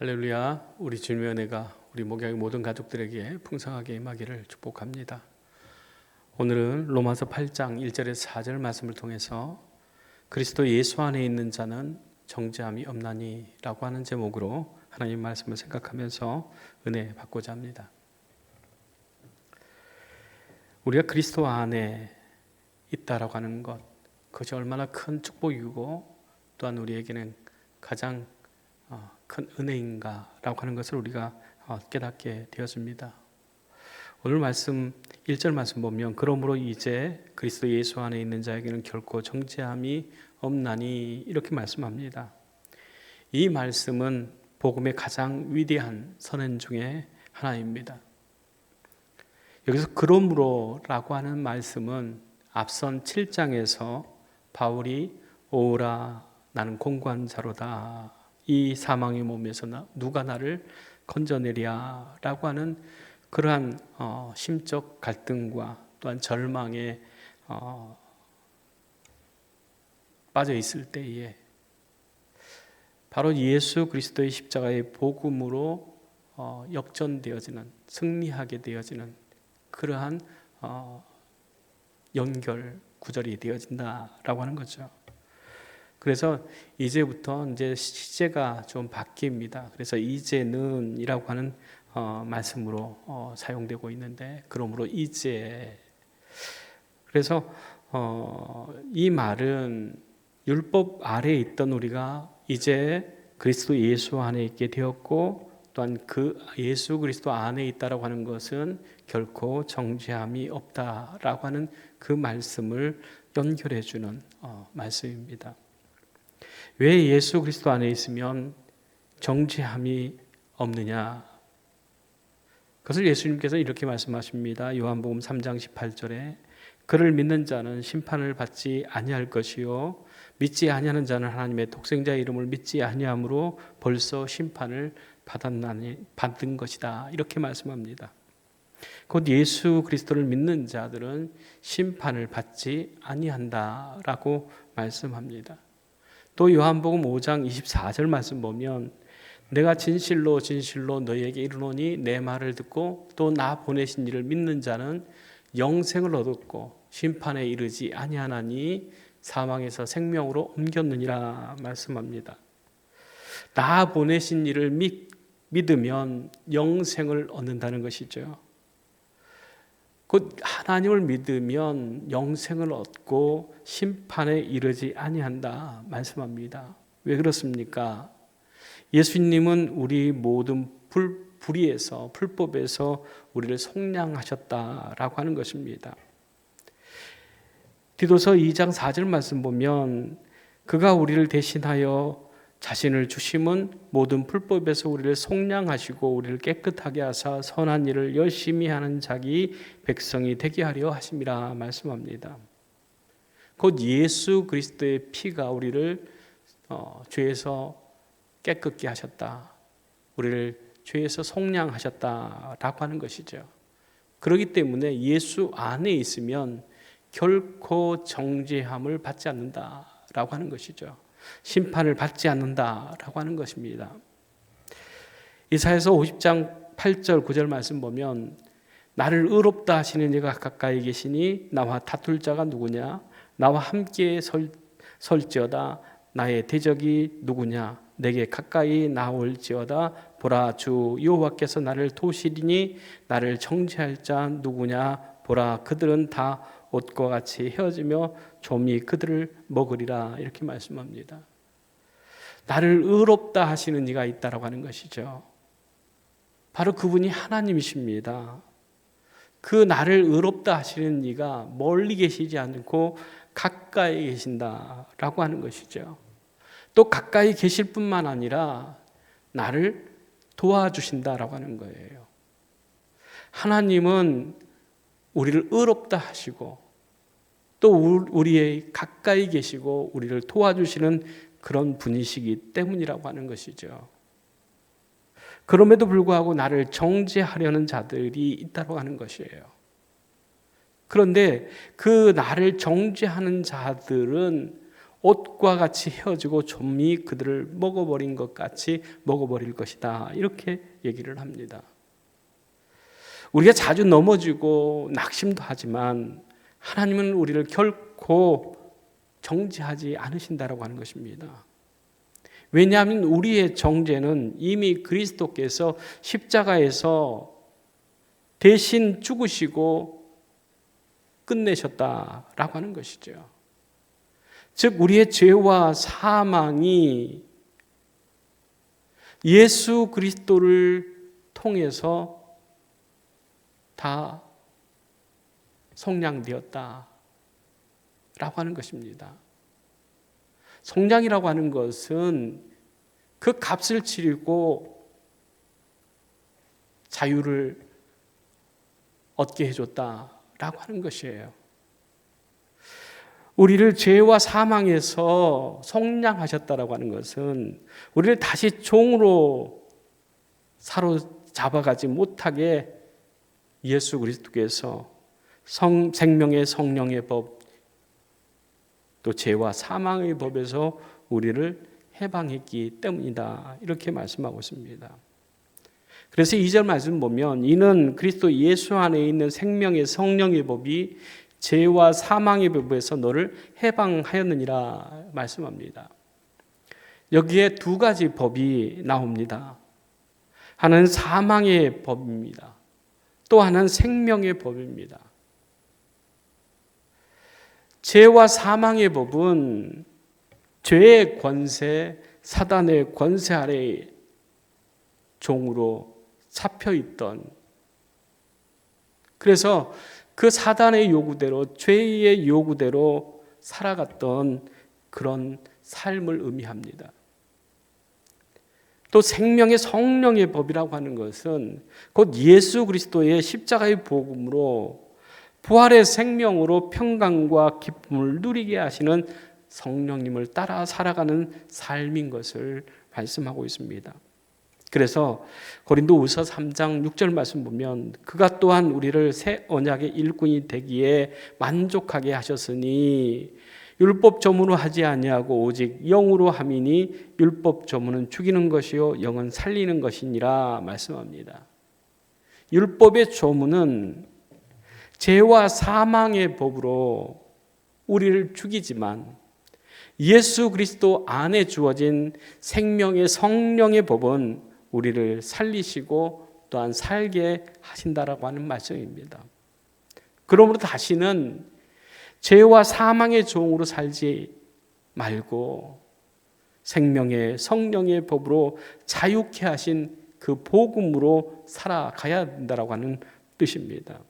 할렐루야. 우리 주님의 은혜가 우리 목양의 모든 가족들에게 풍성하게 임하기를 축복합니다. 오늘은 로마서 8장 1절에서 4절 말씀을 통해서 그리스도 예수 안에 있는 자는 정죄함이 없나니 라고 하는 제목으로 하나님 말씀을 생각하면서 은혜 받고자 합니다. 우리가 그리스도 안에 있다라고 하는 것, 그것이 얼마나 큰 축복이고 또한 우리에게는 가장 큰 은혜인가라고 하는 것을 우리가 깨닫게 되었습니다. 오늘 말씀 1절 말씀 보면 그러므로 이제 그리스도 예수 안에 있는 자에게는 결코 정죄함이 없나니 이렇게 말씀합니다. 이 말씀은 복음의 가장 위대한 선언 중에 하나입니다. 여기서 그러므로라고 하는 말씀은 앞선 7장에서 바울이 오라 나는 공고한 자로다, 이 사망의 몸에서 누가 나를 건져내랴 라고 하는 그러한 심적 갈등과 또한 절망에 빠져 있을 때에 바로 예수 그리스도의 십자가의 복음으로 역전되어지는, 승리하게 되어지는 그러한 연결 구절이 되어진다라고 하는 거죠. 그래서 이제부터 이제 시제가 좀 바뀝니다. 그래서 이제는 이라고 하는 말씀으로 사용되고 있는데, 그러므로 이제, 그래서 이 말은 율법 아래에 있던 우리가 이제 그리스도 예수 안에 있게 되었고, 또한 그 예수 그리스도 안에 있다라고 하는 것은 결코 정죄함이 없다라고 하는 그 말씀을 연결해 주는 말씀입니다. 왜 예수 그리스도 안에 있으면 정죄함이 없느냐? 그것을 예수님께서 이렇게 말씀하십니다. 요한복음 3장 18절에 그를 믿는 자는 심판을 받지 아니할 것이요 믿지 아니하는 자는 하나님의 독생자의 이름을 믿지 아니함으로 벌써 심판을 받은 것이다. 이렇게 말씀합니다. 곧 예수 그리스도를 믿는 자들은 심판을 받지 아니한다라고 말씀합니다. 또 요한복음 5장 24절 말씀 보면 내가 진실로 진실로 너희에게 이르노니 내 말을 듣고 또 나 보내신 이를 믿는 자는 영생을 얻었고 심판에 이르지 아니하나니 사망에서 생명으로 옮겼느니라 말씀합니다. 나 보내신 이를 믿으면 영생을 얻는다는 것이죠. 곧 하나님을 믿으면 영생을 얻고 심판에 이르지 아니한다 말씀합니다. 왜 그렇습니까? 예수님은 우리 모든 불법에서 우리를 속량하셨다라고 하는 것입니다. 디도서 2장 4절 말씀 보면 그가 우리를 대신하여 자신을 주심은 모든 불법에서 우리를 속량하시고 우리를 깨끗하게 하사 선한 일을 열심히 하는 자기 백성이 되게 하려 하심이라 말씀합니다. 곧 예수 그리스도의 피가 우리를 죄에서 깨끗게 하셨다, 우리를 죄에서 속량하셨다라고 하는 것이죠. 그렇기 때문에 예수 안에 있으면 결코 정죄함을 받지 않는다라고 하는 것이죠. 심판을 받지 않는다라고 하는 것입니다. 이사야서 50장 8절 9절 말씀 보면 나를 의롭다 하시는 이가 가까이 계시니 나와 다툴 자가 누구냐? 나와 함께 설지어다. 나의 대적이 누구냐? 내게 가까이 나올지어다. 보라, 주 여호와께서 나를 도우시리니 나를 정죄할 자 누구냐? 보라, 그들은 다 옷과 같이 헤어지며 좀이 그들을 먹으리라. 이렇게 말씀합니다. 나를 의롭다 하시는 이가 있다라고 하는 것이죠. 바로 그분이 하나님이십니다. 그 나를 의롭다 하시는 이가 멀리 계시지 않고 가까이 계신다라고 하는 것이죠. 또 가까이 계실 뿐만 아니라 나를 도와주신다라고 하는 거예요. 하나님은 우리를 의롭다 하시고 또 우리의 가까이 계시고 우리를 도와주시는 그런 분이시기 때문이라고 하는 것이죠. 그럼에도 불구하고 나를 정죄하려는 자들이 있다고 하는 것이에요. 그런데 그 나를 정죄하는 자들은 옷과 같이 헤어지고 좀이 그들을 먹어버린 것 같이 먹어버릴 것이다. 이렇게 얘기를 합니다. 우리가 자주 넘어지고 낙심도 하지만 하나님은 우리를 결코 정죄하지 않으신다라고 하는 것입니다. 왜냐하면 우리의 정죄는 이미 그리스도께서 십자가에서 대신 죽으시고 끝내셨다라고 하는 것이죠. 즉 우리의 죄와 사망이 예수 그리스도를 통해서 다 속량되었다라고 하는 것입니다. 속량이라고 하는 것은 그 값을 치르고 자유를 얻게 해줬다라고 하는 것이에요. 우리를 죄와 사망에서 속량하셨다라고 하는 것은 우리를 다시 종으로 사로잡아가지 못하게 예수 그리스도께서 생명의 성령의 법, 또 죄와 사망의 법에서 우리를 해방했기 때문이다. 이렇게 말씀하고 있습니다. 그래서 2절 말씀 보면 이는 그리스도 예수 안에 있는 생명의 성령의 법이 죄와 사망의 법에서 너를 해방하였느니라 말씀합니다. 여기에 두 가지 법이 나옵니다. 하나는 사망의 법입니다. 또 하나는 생명의 법입니다. 죄와 사망의 법은 죄의 권세, 사단의 권세 아래 종으로 잡혀있던, 그래서 그 사단의 요구대로, 죄의 요구대로 살아갔던 그런 삶을 의미합니다. 또 생명의 성령의 법이라고 하는 것은 곧 예수 그리스도의 십자가의 복음으로 부활의 생명으로 평강과 기쁨을 누리게 하시는 성령님을 따라 살아가는 삶인 것을 말씀하고 있습니다. 그래서 고린도후서 3장 6절 말씀 보면 그가 또한 우리를 새 언약의 일꾼이 되기에 만족하게 하셨으니 율법 조문으로 하지 아니하고 오직 영으로 함이니 율법 조문은 죽이는 것이요 영은 살리는 것이니라 말씀합니다. 율법의 조문은 죄와 사망의 법으로 우리를 죽이지만 예수 그리스도 안에 주어진 생명의 성령의 법은 우리를 살리시고 또한 살게 하신다라고 하는 말씀입니다. 그러므로 다시는 죄와 사망의 종으로 살지 말고 생명의 성령의 법으로 자유케 하신 그 복음으로 살아가야 된다라고 하는 뜻입니다.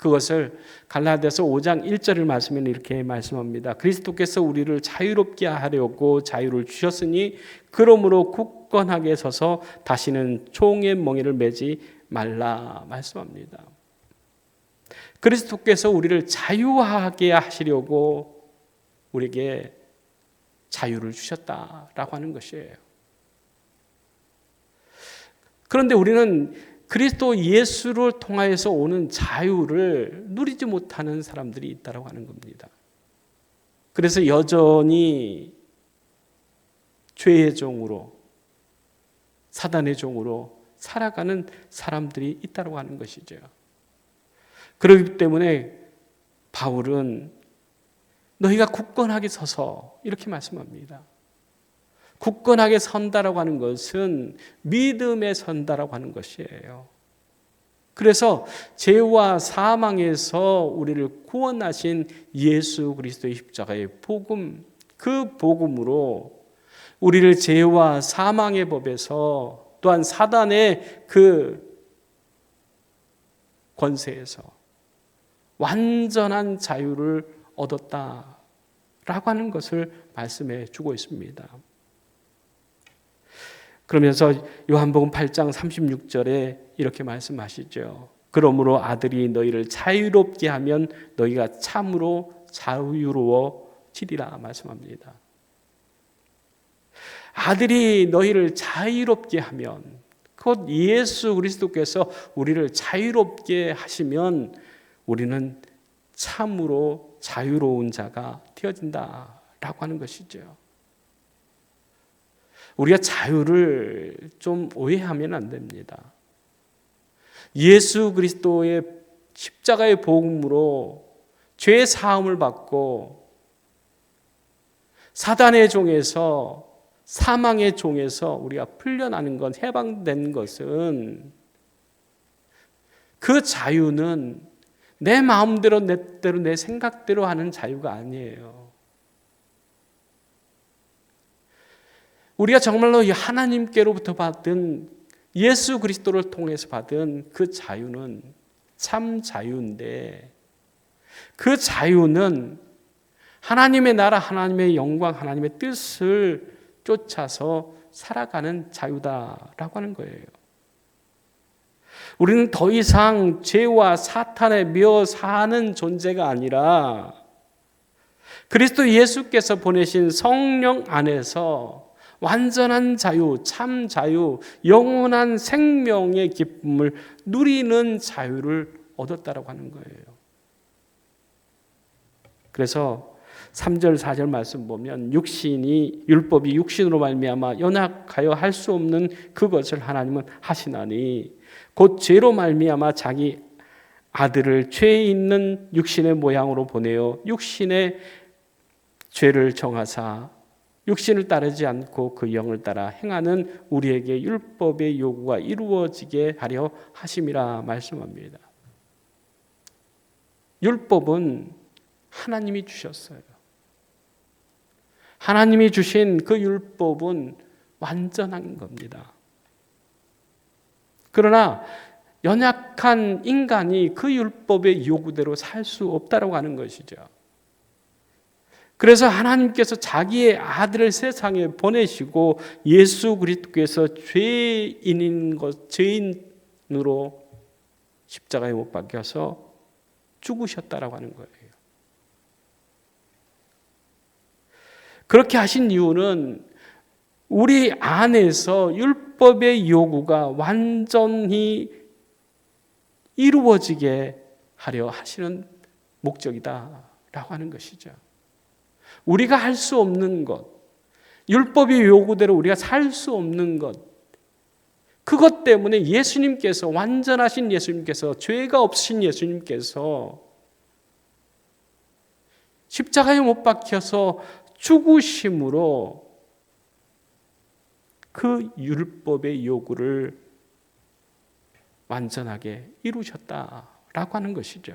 그것을 갈라디아서 5장 1절을 말씀에는 이렇게 말씀합니다. 그리스도께서 우리를 자유롭게 하려고 자유를 주셨으니 그러므로 굳건하게 서서 다시는 종의 멍에를 매지 말라 말씀합니다. 그리스도께서 우리를 자유하게 하시려고 우리에게 자유를 주셨다라고 하는 것이에요. 그런데 우리는 그리스도 예수를 통하여서 오는 자유를 누리지 못하는 사람들이 있다고 하는 겁니다. 그래서 여전히 죄의 종으로, 사단의 종으로 살아가는 사람들이 있다고 하는 것이죠. 그렇기 때문에 바울은 너희가 굳건하게 서서 이렇게 말씀합니다. 굳건하게 선다라고 하는 것은 믿음에 선다라고 하는 것이에요. 그래서 죄와 사망에서 우리를 구원하신 예수 그리스도의 십자가의 복음, 그 복음으로 우리를 죄와 사망의 법에서 또한 사단의 그 권세에서 완전한 자유를 얻었다라고 하는 것을 말씀해 주고 있습니다. 그러면서 요한복음 8장 36절에 이렇게 말씀하시죠. 그러므로 아들이 너희를 자유롭게 하면 너희가 참으로 자유로워지리라 말씀합니다. 아들이 너희를 자유롭게 하면, 곧 예수 그리스도께서 우리를 자유롭게 하시면 우리는 참으로 자유로운 자가 되어진다. 하는 것이죠. 우리가 자유를 좀 오해하면 안 됩니다. 예수 그리스도의 십자가의 복음으로 죄의 사함을 받고 사단의 종에서, 사망의 종에서 우리가 풀려나는 것, 해방된 것은, 그 자유는 내 마음대로, 내 뜻대로, 내 생각대로 하는 자유가 아니에요. 우리가 정말로 하나님께로부터 받은, 예수 그리스도를 통해서 받은 그 자유는 참 자유인데, 그 자유는 하나님의 나라, 하나님의 영광, 하나님의 뜻을 쫓아서 살아가는 자유다라고 하는 거예요. 우리는 더 이상 죄와 사탄에 매어 사는 존재가 아니라 그리스도 예수께서 보내신 성령 안에서 완전한 자유, 참 자유, 영원한 생명의 기쁨을 누리는 자유를 얻었다라고 하는 거예요. 그래서 3절 4절 말씀 보면 율법이 육신으로 말미암아 연약하여 할 수 없는 그것을 하나님은 하시나니 곧 죄로 말미암아 자기 아들을 죄 있는 육신의 모양으로 보내어 육신의 죄를 정하사 육신을 따르지 않고 그 영을 따라 행하는 우리에게 율법의 요구가 이루어지게 하려 하심이라 말씀합니다. 율법은 하나님이 주셨어요. 하나님이 주신 그 율법은 완전한 겁니다. 그러나 연약한 인간이 그 율법의 요구대로 살 수 없다고 하는 것이죠. 그래서 하나님께서 자기의 아들을 세상에 보내시고 예수 그리스도께서 죄인으로 십자가에 못 박혀서 죽으셨다라고 하는 거예요. 그렇게 하신 이유는 우리 안에서 율법의 요구가 완전히 이루어지게 하려 하시는 목적이다라고 하는 것이죠. 우리가 할 수 없는 것, 율법의 요구대로 우리가 살 수 없는 것, 그것 때문에 예수님께서, 완전하신 예수님께서, 죄가 없으신 예수님께서 십자가에 못 박혀서 죽으심으로 그 율법의 요구를 완전하게 이루셨다라고 하는 것이죠.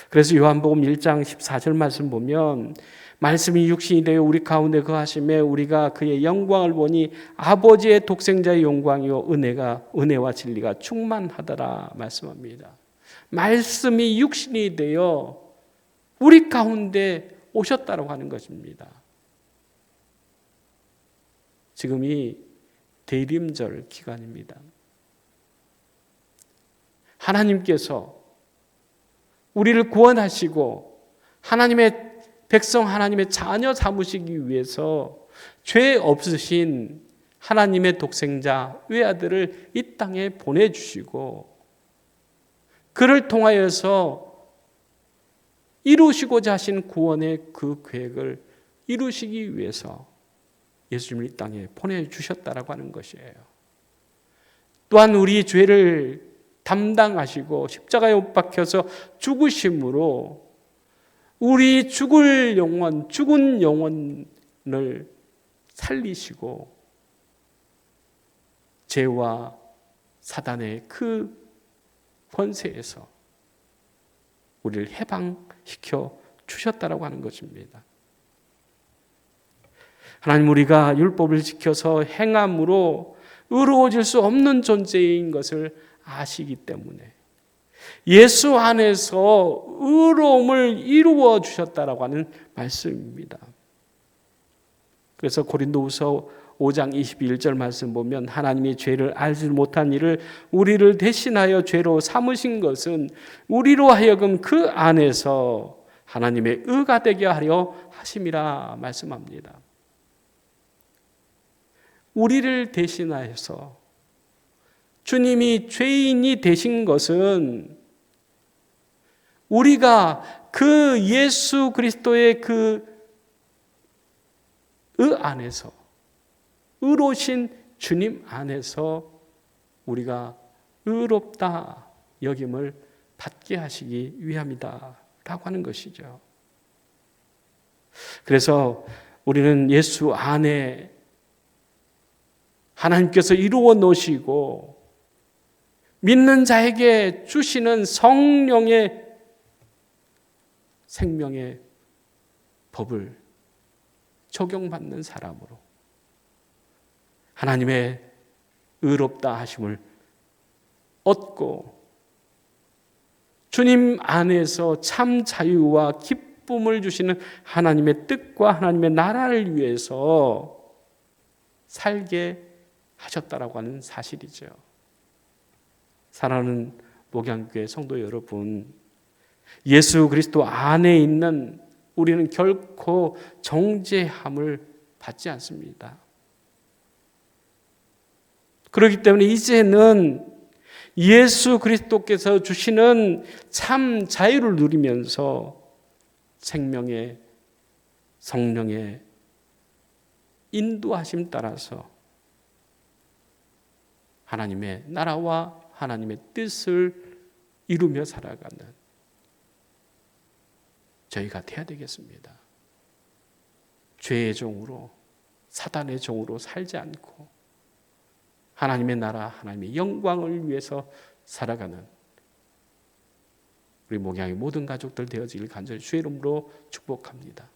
그래서 요한복음 1장 14절 말씀 보면 말씀이 육신이 되어 우리 가운데 거하심에 우리가 그의 영광을 보니 아버지의 독생자의 영광이요 은혜와 진리가 충만하더라 말씀합니다. 말씀이 육신이 되어 우리 가운데 오셨다고 하는 것입니다. 지금이 대림절 기간입니다. 하나님께서 우리를 구원하시고 하나님의 백성, 하나님의 자녀 삼으시기 위해서 죄 없으신 하나님의 독생자 외아들을 이 땅에 보내주시고 그를 통하여서 이루시고자 하신 구원의 그 계획을 이루시기 위해서 예수님을 이 땅에 보내주셨다라고 하는 것이에요. 또한 우리 죄를 담당하시고 십자가에 못 박혀서 죽으심으로 우리 죽은 영혼을 살리시고 죄와 사단의 그 권세에서 우리를 해방시켜 주셨다라고 하는 것입니다. 하나님, 우리가 율법을 지켜서 행함으로 의로워질 수 없는 존재인 것을 아시기 때문에 예수 안에서 의로움을 이루어 주셨다라고 하는 말씀입니다. 그래서 고린도후서 5장 21절 말씀 보면 하나님이 죄를 알지 못한 이를 우리를 대신하여 죄로 삼으신 것은 우리로 하여금 그 안에서 하나님의 의가 되게 하려 하심이라 말씀합니다. 우리를 대신하여서 주님이 죄인이 되신 것은 우리가 그 예수 그리스도의 그 안에서, 의로우신 주님 안에서 우리가 의롭다 여김을 받게 하시기 위함이다 라고 하는 것이죠. 그래서 우리는 예수 안에 하나님께서 이루어 놓으시고 믿는 자에게 주시는 성령의 생명의 법을 적용받는 사람으로 하나님의 의롭다 하심을 얻고 주님 안에서 참 자유와 기쁨을 주시는 하나님의 뜻과 하나님의 나라를 위해서 살게 하셨다라고 하는 사실이죠. 사랑하는 목양교회 성도 여러분, 예수 그리스도 안에 있는 우리는 결코 정죄함을 받지 않습니다. 그렇기 때문에 이제는 예수 그리스도께서 주시는 참 자유를 누리면서 생명의 성령의 인도하심 따라서 하나님의 나라와 하나님의 뜻을 이루며 살아가는 저희가 되어야 되겠습니다. 죄의 종으로, 사단의 종으로 살지 않고 하나님의 나라, 하나님의 영광을 위해서 살아가는 우리 목양의 모든 가족들 되어지길 간절히 주의 이름으로 축복합니다.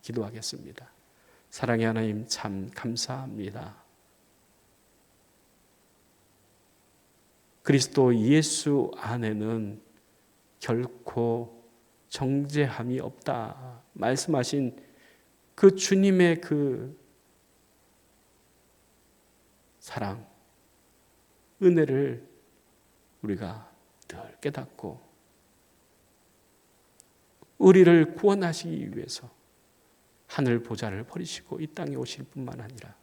기도하겠습니다. 사랑의 하나님, 참 감사합니다. 그리스도 예수 안에는 결코 정죄함이 없다 말씀하신 그 주님의 그 사랑, 은혜를 우리가 늘 깨닫고 우리를 구원하시기 위해서 하늘 보좌를 버리시고 이 땅에 오실 뿐만 아니라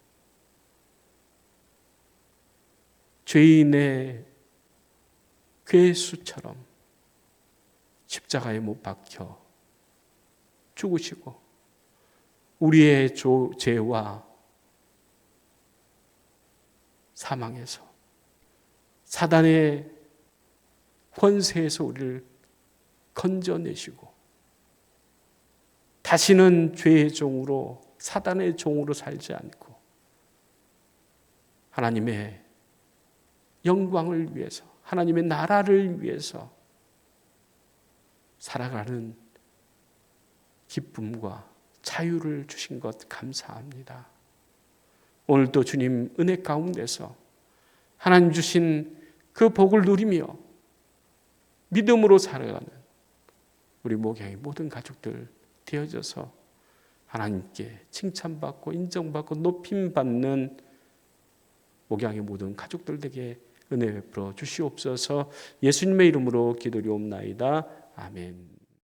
죄인의 괴수처럼 십자가에 못 박혀 죽으시고 우리의 죄와 사망에서 사단의 권세에서 우리를 건져내시고 다시는 죄의 종으로 사단의 종으로 살지 않고 하나님의 영광을 위해서 하나님의 나라를 위해서 살아가는 기쁨과 자유를 주신 것 감사합니다. 오늘도 주님 은혜 가운데서 하나님 주신 그 복을 누리며 믿음으로 살아가는 우리 목양의 모든 가족들 되어져서 하나님께 칭찬받고 인정받고 높임받는 목양의 모든 가족들 에게 은혜 베풀어 주시옵소서. 예수님의 이름으로 기도리옵나이다. 아멘.